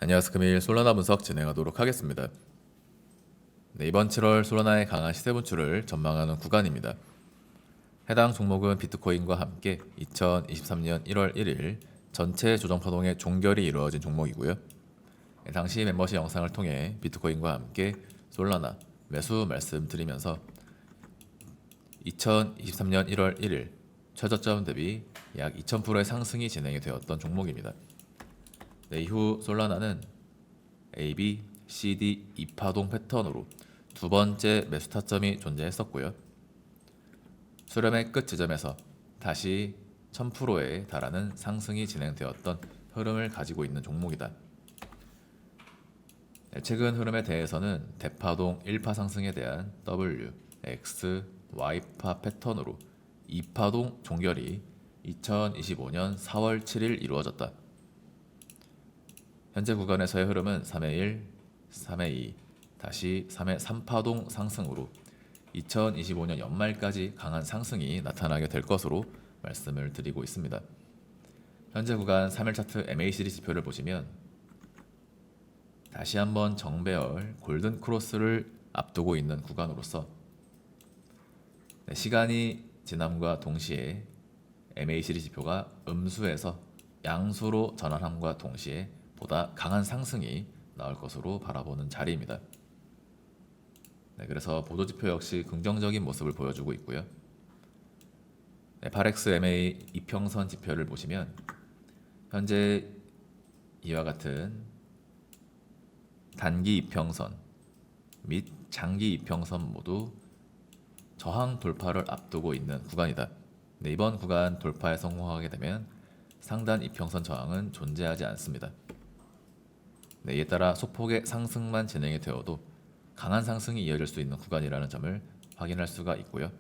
안녕하세요. 금일 솔라나 분석 진행하도록 하겠습니다. 네, 이번 7월 솔라나의 강한 시세 분출을 전망하는 구간입니다. 해당 종목은 비트코인과 함께 2023년 1월 1일 전체 조정 파동의 종결이 이루어진 종목이고요. 네, 당시 멤버십 영상을 통해 비트코인과 함께 솔라나 매수 말씀드리면서 2023년 1월 1일 최저점 대비 약 2000%의 상승이 진행이 되었던 종목입니다. 네, 이후 솔라나는 AB, CD 2파동 패턴으로 두 번째 매수 타점이 존재했었고요. 수렴의 끝 지점에서 다시 1000%에 달하는 상승이 진행되었던 흐름을 가지고 있는 종목이다. 네, 최근 흐름에 대해서는 대파동 1파 상승에 대한 W, X, Y파 패턴으로 2파동 종결이 2025년 4월 7일 이루어졌다. 현재 구간에서의 흐름은 3회 1, 3회 2, 다시 3회 3파동 상승으로 2025년 연말까지 강한 상승이 나타나게 될 것으로 말씀을 드리고 있습니다. 현재 구간 3일 차트 MACD 지표를 보시면 다시 한번 정배열 골든 크로스를 앞두고 있는 구간으로서 시간이 지남과 동시에 MACD 지표가 음수에서 양수로 전환함과 동시에 보다 강한 상승이 나올 것으로 바라보는 자리입니다. 네, 그래서 보도지표 역시 긍정적인 모습을 보여주고 있고요. 네, 8XMA 이평선 지표를 보시면 현재 이와 같은 단기 이평선 및 장기 이평선 모두 저항 돌파를 앞두고 있는 구간이다. 네, 이번 구간 돌파에 성공하게 되면 상단 이평선 저항은 존재하지 않습니다. 네, 이에 따라 소폭의 상승만 진행이 되어도 강한 상승이 이어질 수 있는 구간이라는 점을 확인할 수가 있고요.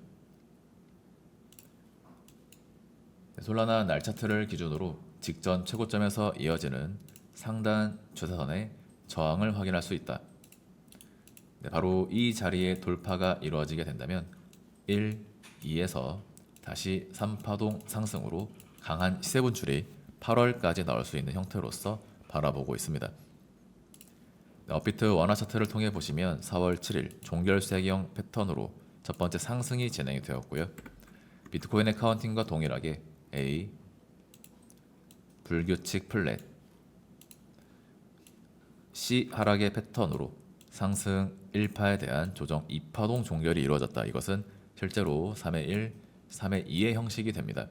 네, 솔라나 날 차트를 기준으로 직전 최고점에서 이어지는 상단 추세선의 저항을 확인할 수 있다. 네, 바로 이 자리에 돌파가 이루어지게 된다면 1, 2에서 다시 3파동 상승으로 강한 시세 분출이 8월까지 나올 수 있는 형태로서 바라보고 있습니다. 업비트 원화 차트를 통해 보시면 4월 7일 종결세기형 패턴으로 첫 번째 상승이 진행이 되었고요. 비트코인의 카운팅과 동일하게 A, 불규칙 플랫, C 하락의 패턴으로 상승 1파에 대한 조정 2파동 종결이 이루어졌다. 이것은 실제로 3회 1, 3회 2의 형식이 됩니다.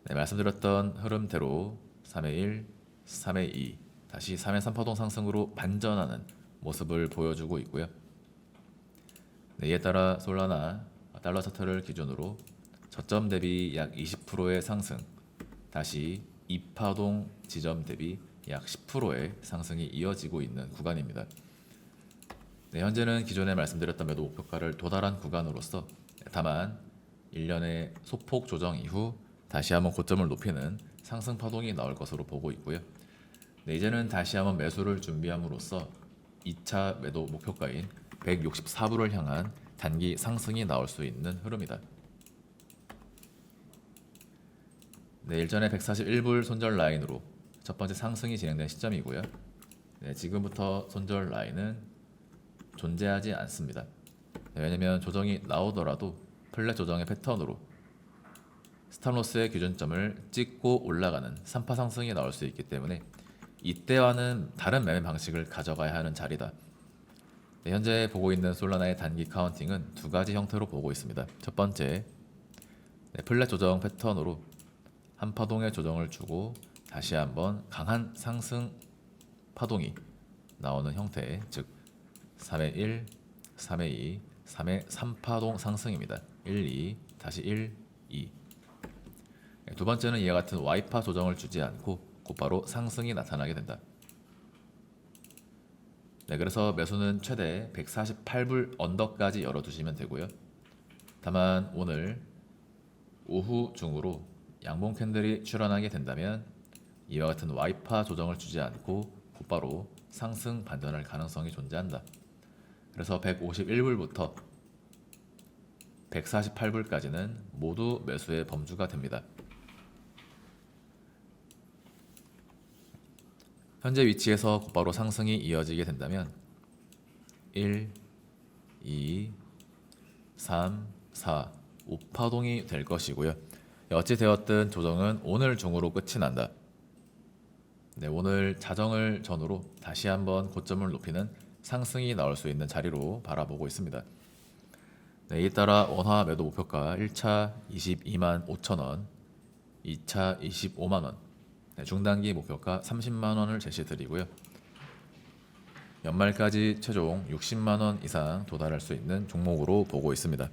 네, 말씀드렸던 흐름대로 3회 1, 3회 2 다시 3회 3파동 상승으로 반전하는 모습을 보여주고 있고요. 네, 이에 따라 솔라나 달러 차트를 기준으로 저점 대비 약 20%의 상승, 다시 2파동 지점 대비 약 10%의 상승이 이어지고 있는 구간입니다. 네, 현재는 기존에 말씀드렸던 매도 목표가를 도달한 구간으로서 다만 1년의 소폭 조정 이후 다시 한번 고점을 높이는 상승 파동이 나올 것으로 보고 있고요. 네, 이제는 다시 한번 매수를 준비함으로써 2차 매도 목표가인 164불을 향한 단기 상승이 나올 수 있는 흐름이다. 네, 일전에 141불 손절 라인으로 첫 번째 상승이 진행된 시점이고요. 네, 지금부터 손절 라인은 존재하지 않습니다. 네, 왜냐하면 조정이 나오더라도 플랫 조정의 패턴으로 스탑로스의 기준점을 찍고 올라가는 3파 상승이 나올 수 있기 때문에 이때와는 다른 매매 방식을 가져가야 하는 자리다. 네, 현재 보고 있는 솔라나의 단기 카운팅은 두 가지 형태로 보고 있습니다. 첫 번째, 네, 플랫 조정 패턴으로 한 파동의 조정을 주고 다시 한번 강한 상승 파동이 나오는 형태, 즉 3회 1, 3회 2, 3회 3파동 상승입니다. 1, 2, 다시 1, 2. 두 번째는 이와 같은 Y파 조정을 주지 않고 곧바로 상승이 나타나게 된다. 네, 그래서 매수는 최대 148불 언더까지 열어두시면 되고요. 다만 오늘 오후 중으로 양봉 캔들이 출현하게 된다면 이와 같은 Y파 조정을 주지 않고 곧바로 상승 반전할 가능성이 존재한다. 그래서 151불부터 148불까지는 모두 매수의 범주가 됩니다. 현재 위치에서 곧바로 상승이 이어지게 된다면 1, 2, 3, 4, 5파동이 될 것이고요. 어찌 되었든 조정은 오늘 중으로 끝이 난다. 네, 오늘 자정을 전후로 다시 한번 고점을 높이는 상승이 나올 수 있는 자리로 바라보고 있습니다. 네, 이에 따라 원화 매도 목표가 1차 22만 5천 원, 2차 25만 원, 네, 중단기 목표가 30만 원을 제시드리고요. 연말까지 최종 60만 원 이상 도달할 수 있는 종목으로 보고 있습니다.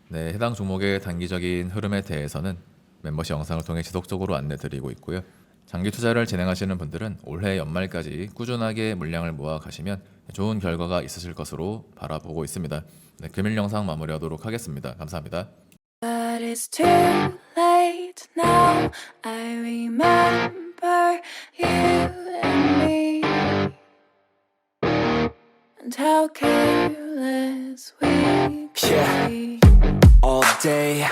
네, 해당 종목의 단기적인 흐름에 대해서는 멤버십 영상을 통해 지속적으로 안내드리고 있고요. 장기 투자를 진행하시는 분들은 올해 연말까지 꾸준하게 물량을 모아 가시면 좋은 결과가 있으실 것으로 바라보고 있습니다. 네, 금일 영상 마무리하도록 하겠습니다. 감사합니다. But it's too late now. I remember you and me, and how careless we could Yeah. be. All day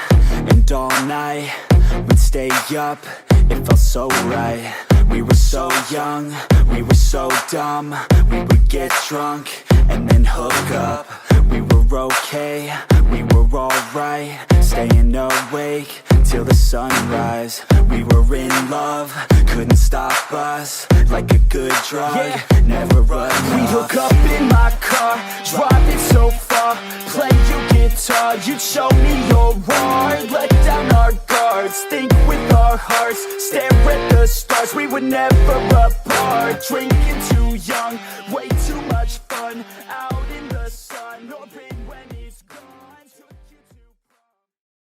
and all night, we'd stay up, it felt so right. We were so young, we were so dumb. We would get drunk and then hook up. We were okay, we were alright. Staying awake till the sunrise. We were in love, couldn't stop us. Like a good drug, never enough. We'd hook up in my car, driving so far. Play you guitar, you'd show me your art. Let down our guards, think with our hearts. Stare at the stars, we were never apart. Drinking too young, way too much fun out